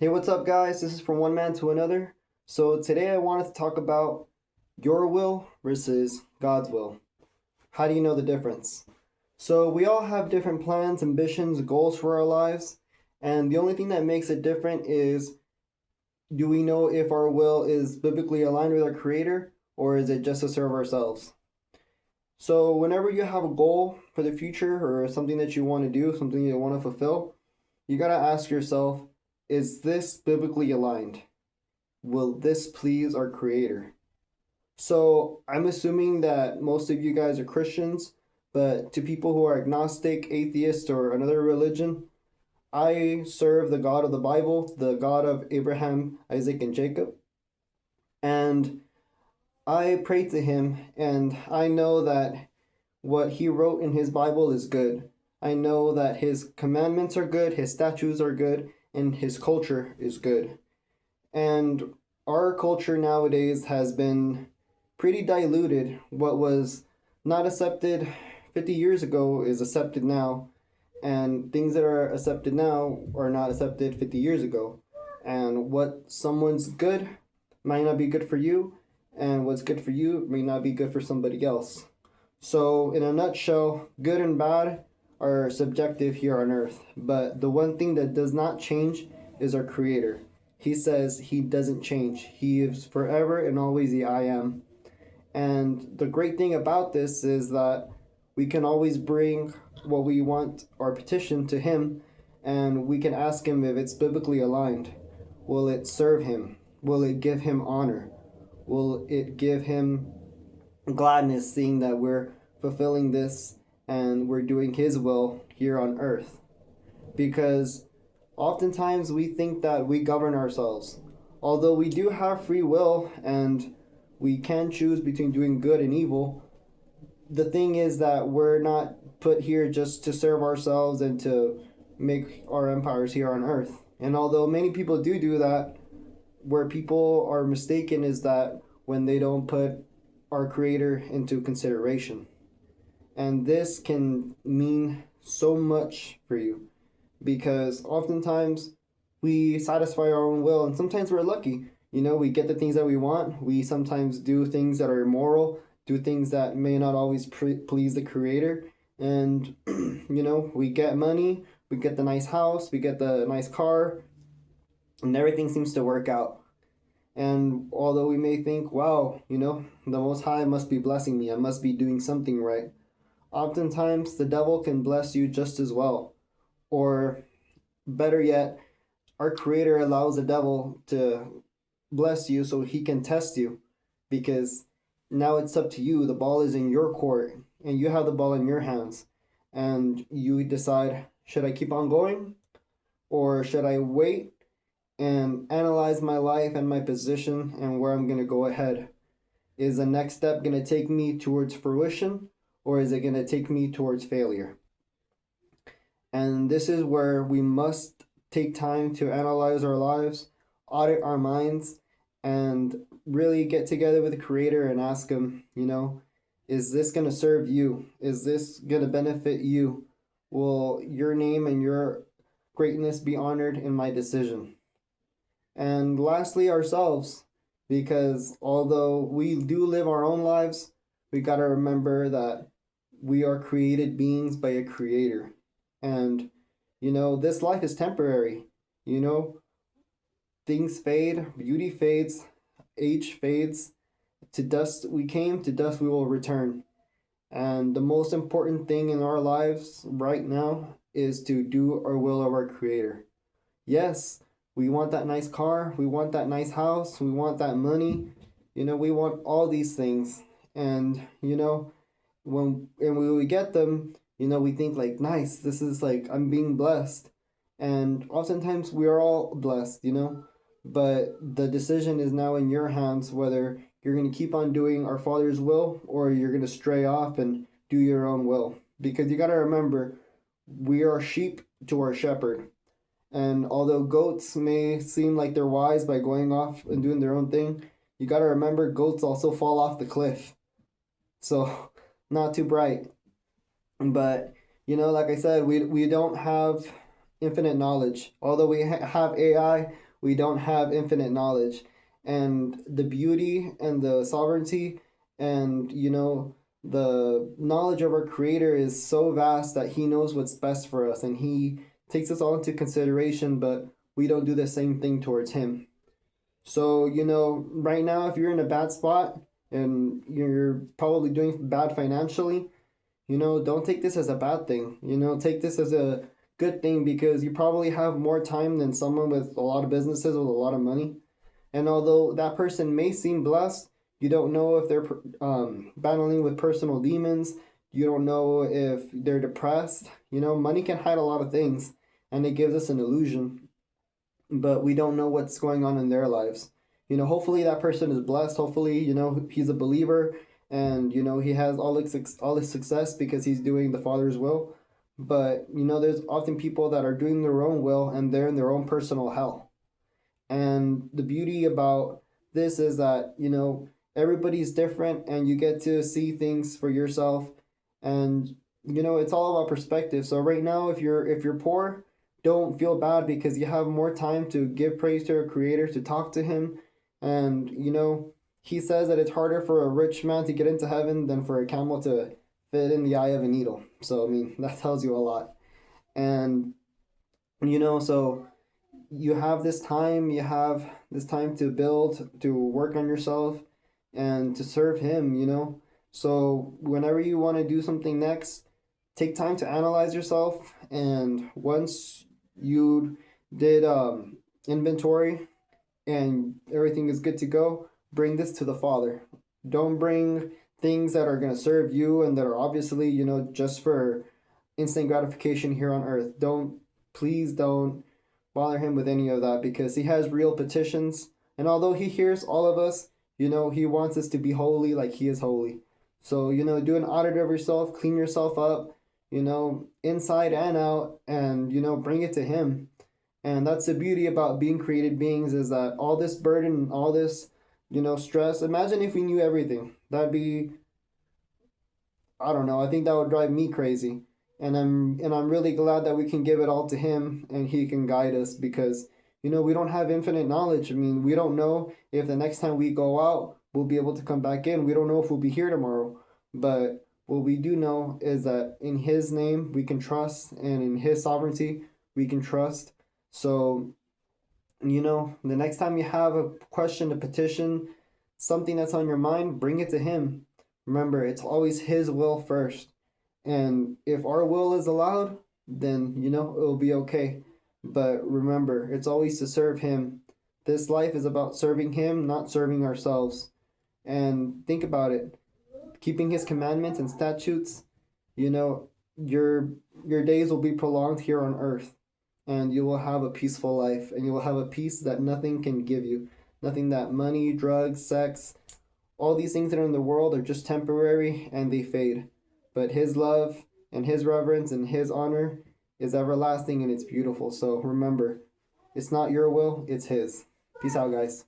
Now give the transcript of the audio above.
Hey, what's up, guys? This is From One Man to Another. So, today I wanted to talk about your will versus God's will. How do you know the difference? So, we all have different plans, ambitions, goals for our lives, and the only thing that makes it different is, do we know if our will is biblically aligned with our Creator, or is it just to serve ourselves? So, whenever you have a goal for the future or something that you want to do, something you want to fulfill, you got to ask yourself, is this biblically aligned? Will this please our Creator? So I'm assuming that most of you guys are Christians, but to people who are agnostic, atheist, or another religion, I serve the God of the Bible, the God of Abraham, Isaac, and Jacob. And I pray to him, and I know that what he wrote in his Bible is good. I know that his commandments are good, his statutes are good, and his culture is good. And our culture nowadays has been pretty diluted. What was not accepted 50 years ago is accepted now, and things that are accepted now are not accepted 50 years ago. And what someone's good might not be good for you, and what's good for you may not be good for somebody else. So, in a nutshell, good and bad are subjective here on earth, but the one thing that does not change is our Creator. He says he doesn't change. He is forever and always the I am. And the great thing about this is that we can always bring what we want, our petition, to him, and we can ask him if it's biblically aligned. Will it serve him? Will it give him honor? Will it give him gladness seeing that we're fulfilling this and we're doing his will here on earth? Because oftentimes we think that we govern ourselves. Although we do have free will and we can choose between doing good and evil, the thing is that we're not put here just to serve ourselves and to make our empires here on earth. And although many people do that, where people are mistaken is that when they don't put our Creator into consideration. And this can mean so much for you, because oftentimes we satisfy our own will, and sometimes we're lucky. We get the things that we want. We sometimes do things that are immoral, do things that may not always please the Creator. And, we get money, we get the nice house, we get the nice car, and everything seems to work out. And although we may think, wow, the Most High must be blessing me, I must be doing something right, oftentimes the devil can bless you just as well. Or better yet, our Creator allows the devil to bless you so he can test you, because now it's up to you. The ball is in your court and you have the ball in your hands, and you decide, should I keep on going or should I wait and analyze my life and my position and where I'm going to go ahead? Is the next step going to take me towards fruition, or is it going to take me towards failure? And this is where we must take time to analyze our lives, audit our minds, and really get together with the Creator and ask him, is this going to serve you? Is this going to benefit you? Will your name and your greatness be honored in my decision? And lastly, ourselves, because although we do live our own lives, we got to remember that we are created beings by a Creator. And, this life is temporary. Things fade, beauty fades, age fades. To dust we came, to dust we will return. And the most important thing in our lives right now is to do our will of our Creator. Yes, we want that nice car, we want that nice house, we want that money. We want all these things. And, when we get them, we think like, nice, this is like, I'm being blessed. And oftentimes we are all blessed, but the decision is now in your hands, whether you're going to keep on doing our Father's will or you're going to stray off and do your own will. Because you got to remember, we are sheep to our shepherd. And although goats may seem like they're wise by going off and doing their own thing, you got to remember goats also fall off the cliff. So, not too bright. But, like I said, we don't have infinite knowledge. Although we have AI, we don't have infinite knowledge. And the beauty and the sovereignty and, the knowledge of our Creator is so vast that He knows what's best for us and He takes us all into consideration, but we don't do the same thing towards Him. So, right now, if you're in a bad spot and you're probably doing bad financially, don't take this as a bad thing. Take this as a good thing because you probably have more time than someone with a lot of businesses with a lot of money. And although that person may seem blessed, you don't know if they're battling with personal demons. You don't know if they're depressed. Money can hide a lot of things and it gives us an illusion, but we don't know what's going on in their lives. Hopefully that person is blessed. Hopefully, he's a believer and, he has all his success because he's doing the Father's will. But, there's often people that are doing their own will and they're in their own personal hell. And the beauty about this is that, everybody's different and you get to see things for yourself. And, it's all about perspective. So right now, if you're poor, don't feel bad because you have more time to give praise to your Creator, to talk to Him. And, He says that it's harder for a rich man to get into heaven than for a camel to fit in the eye of a needle. So, I mean, that tells you a lot. And, so you have this time, to build, to work on yourself, and to serve Him. So whenever you want to do something next, take time to analyze yourself. And once you did inventory and everything is good to go, bring this to the Father. Don't bring things that are going to serve you and that are obviously, just for instant gratification here on earth. Please don't bother Him with any of that because He has real petitions. And although He hears all of us, He wants us to be holy like He is holy. So, do an audit of yourself, clean yourself up, inside and out, and, bring it to Him. And that's the beauty about being created beings is that all this burden, all this, stress, imagine if we knew everything. That'd be, I don't know, I think that would drive me crazy. And I'm really glad that we can give it all to Him and He can guide us because, we don't have infinite knowledge. I mean, we don't know if the next time we go out, we'll be able to come back in. We don't know if we'll be here tomorrow. But what we do know is that in His name we can trust and in His sovereignty we can trust. So, the next time you have a question, a petition, something that's on your mind, bring it to Him. Remember, it's always His will first. And if our will is allowed, then, it'll be okay. But remember, it's always to serve Him. This life is about serving Him, not serving ourselves. And think about it. Keeping His commandments and statutes, your days will be prolonged here on earth. And you will have a peaceful life. And you will have a peace that nothing can give you. Nothing that money, drugs, sex, all these things that are in the world are just temporary and they fade. But His love and His reverence and His honor is everlasting and it's beautiful. So remember, it's not your will, it's His. Peace out, guys.